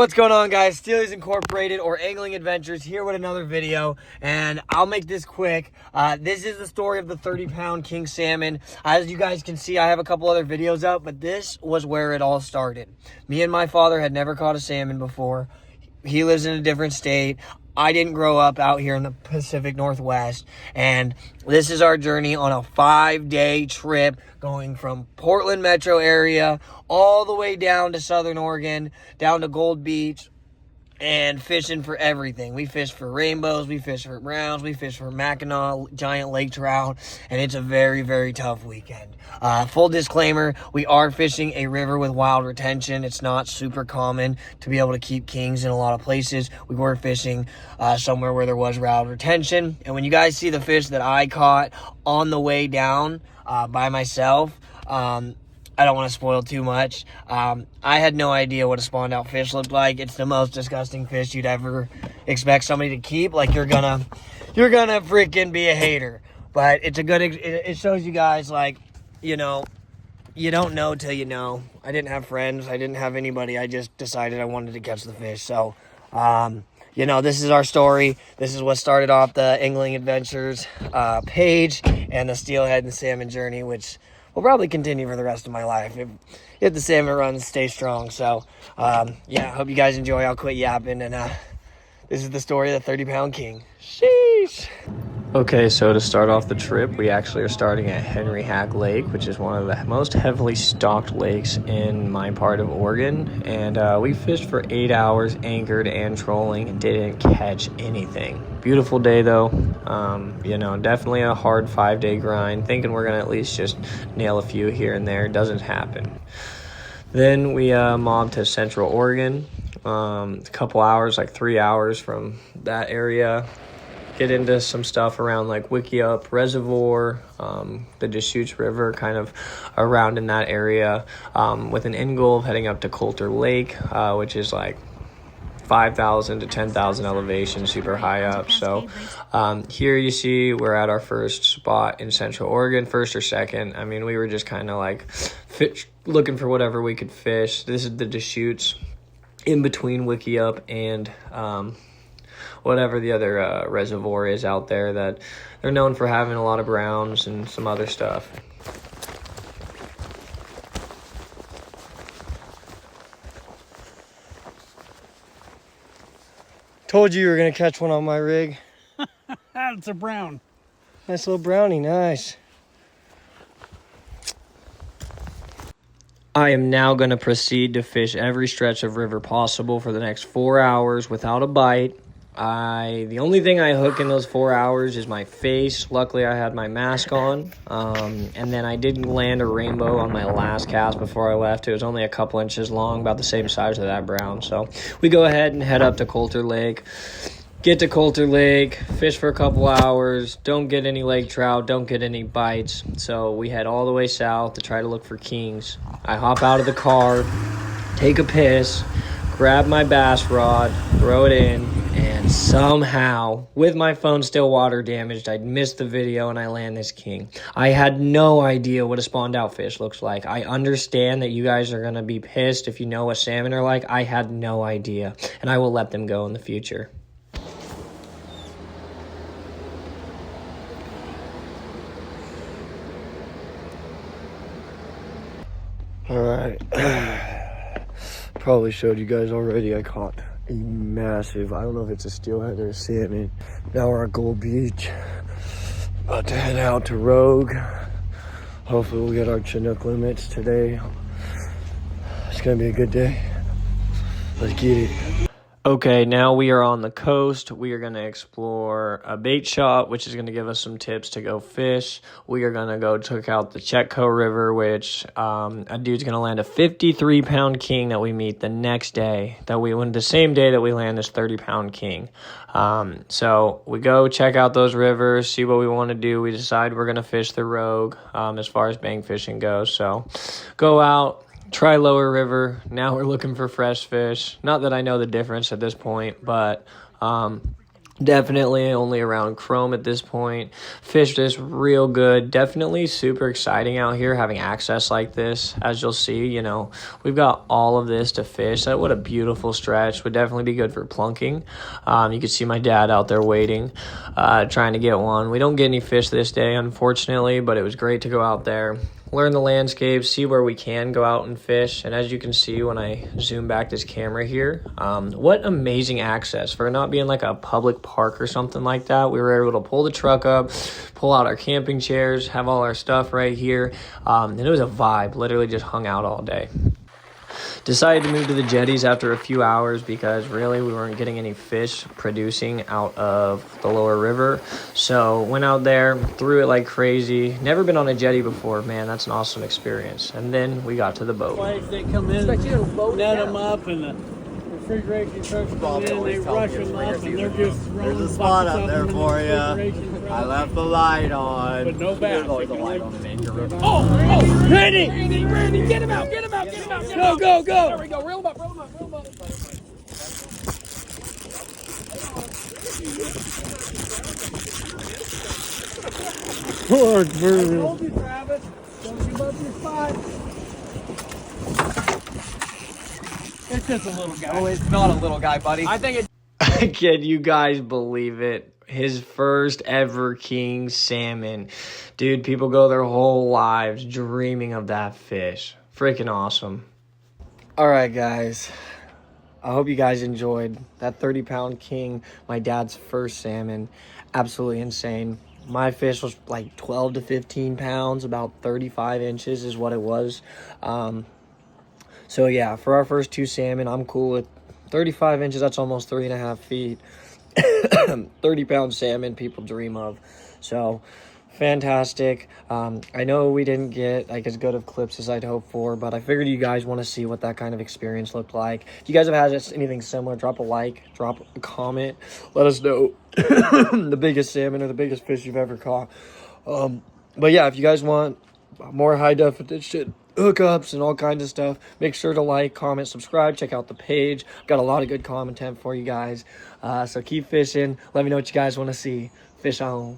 What's going on, guys? Steelies Incorporated or Angling Adventures here with another video, and I'll make this quick. This is the story of the 30-pound king salmon. As you guys can see, I have a couple other videos up, but this was where it all started. Me and my father had never caught a salmon before. He lives in a different state. I didn't grow up out here in the Pacific Northwest, and this is our journey on a 5-day trip going from Portland metro area all the way down to Southern Oregon, down to Gold Beach, and fishing for everything. We fish for rainbows, we fish for browns, we fish for Mackinac, giant lake trout, and it's a very, very tough weekend. Full disclaimer, we are fishing a river with wild retention. It's not super common to be able to keep kings in a lot of places. We were fishing somewhere where there was wild retention. And when you guys see the fish that I caught on the way down by myself, I don't want to spoil too much. I had no idea what a spawned out fish looked like. It's the most disgusting fish you'd ever expect somebody to keep. Like you're gonna freaking be a hater. But it's a good, it shows you guys, like, you know, you don't know till you know. I didn't have friends. I didn't have anybody. I just decided I wanted to catch the fish. So, you know, this is our story. This is what started off the Angling Adventures page and the steelhead and salmon journey, which will probably continue for the rest of my life if the salmon runs stay strong. So, yeah, hope you guys enjoy. I'll quit yapping, and this is the story of the 30-pound king. Sheesh. Okay, so to start off the trip, we actually are starting at Henry Hack Lake, which is one of the most heavily stocked lakes in my part of Oregon. And we fished for 8 hours, anchored and trolling, and didn't catch anything. Beautiful day, though. You know, definitely a hard 5-day grind. Thinking we're going to at least just nail a few here and there. Doesn't happen. Then we mobbed to Central Oregon. A couple hours, like 3 hours from that area. Get into some stuff around like Wickiup Reservoir, the Deschutes River, kind of around in that area, with an end goal of heading up to Coulter Lake, which is like 5,000 to 10,000 elevation, super high up. So here you see we're at our first spot in Central Oregon, first or second. I mean, we were just kind of like looking for whatever we could fish. This is the Deschutes in between Wickiup and whatever the other reservoir is out there that they're known for having a lot of browns and some other stuff. Told you were going to catch one on my rig. It's a brown. Nice little brownie, nice. I am now going to proceed to fish every stretch of river possible for the next 4 hours without a bite. The only thing I hook in those 4 hours is my face. Luckily, I had my mask on. And then I did land a rainbow on my last cast before I left. It was only a couple inches long, about the same size as that brown. So we go ahead and head up to Coulter Lake. Get to Coulter Lake, fish for a couple hours, don't get any lake trout, don't get any bites. So we head all the way south to try to look for kings. I hop out of the car, take a piss, grab my bass rod, throw it in, and somehow, with my phone still water damaged, I missed the video and I land this king. I had no idea what a spawned out fish looks like. I understand that you guys are going to be pissed if you know what salmon are like. I had no idea, and I will let them go in the future. All right. Probably showed you guys already. I caught a massive, I don't know if it's a steelhead or a salmon. Now we're at Gold Beach. About to head out to Rogue. Hopefully we'll get our Chinook limits today. It's gonna be a good day. Let's get it. Okay, now we are on the coast. We are going to explore a bait shop, which is going to give us some tips to go fish. We are going to go check out the Chetco River, which a dude's going to land a 53-pound king that we meet the next day. The same day that we land this 30-pound king. So we go check out those rivers, see what we want to do. We decide we're going to fish the Rogue as far as bank fishing goes. So go out. Try lower river. Now we're looking for fresh fish. Not that I know the difference at this point, but Definitely only around chrome at this point. Fish this real good. Definitely super exciting out here having access like this. As you'll see, you know, we've got all of this to fish. That what a beautiful stretch. Would definitely be good for plunking. You can see my dad out there waiting, trying to get one. We don't get any fish this day, unfortunately, but it was great to go out there, learn the landscape, see where we can go out and fish. And as you can see when I zoom back this camera here, what amazing access for not being like a public park or something like that. We were able to pull the truck up, pull out our camping chairs, have all our stuff right here. And it was a vibe, literally just hung out all day. Decided to move to the jetties after a few hours because really we weren't getting any fish producing out of the lower river. So went out there, threw it like crazy. Never been on a jetty before. Man, that's an awesome experience. And then we got to the boat. They come in, net them up, and the refrigeration trucks come in, they rush them up, and they're just throwing There's a spot buckets up of there them in for the you. refrigeration truck. I left the light on. But no bass. There's always a light on in Anchor River. Oh, Randy, get him out, get him out, get him out. Go. There we go, reel him up. Poor I told you, Travis, don't give up your spot. It's just a little guy. Oh, it's not a little guy, buddy. I think it's Can you guys believe it? His first ever king salmon. Dude, people go their whole lives dreaming of that fish. Freaking awesome. All right, guys. I hope you guys enjoyed that 30-pound king, my dad's first salmon. Absolutely insane. My fish was like 12 to 15 pounds, about 35 inches is what it was. So yeah, for our first two salmon, I'm cool with 35 inches. That's almost 3.5 feet. 30-pound salmon people dream of. So fantastic. I know we didn't get like as good of clips as I'd hoped for, but I figured you guys want to see what that kind of experience looked like. If you guys have had anything similar, drop a like, drop a comment, let us know the biggest salmon or the biggest fish you've ever caught. But yeah, if you guys want more high definition hookups and all kinds of stuff, make sure to like, comment, subscribe, check out the page. Got a lot of good content for you guys. So keep fishing. Let me know what you guys want to see. Fish on.